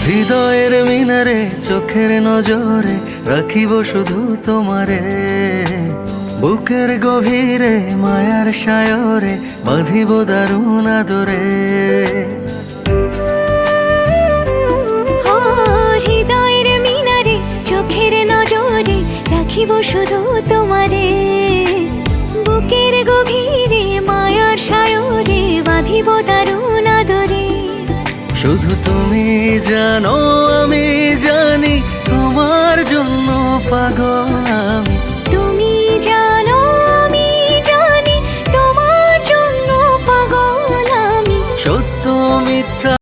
হৃদয়ের মিনারে চোখের নজরে রাখিব শুধু তোমারে, বুকের গভীরে মায়ার সায়রে বাঁধিব দারুণ আদরে। হৃদয়ের মিনারে চোখের নজরে রাখিব শুধু তোমারে, বুকের গভীরে মায়ার সায়রে বাঁধিব দারুণ আদরে। শুধু তুমি জানো আমি জানি তোমার জন্য পাগল আমি। তুমি জানো আমি জানি তোমার জন্য পাগল আমি। সত্য মিথ্যা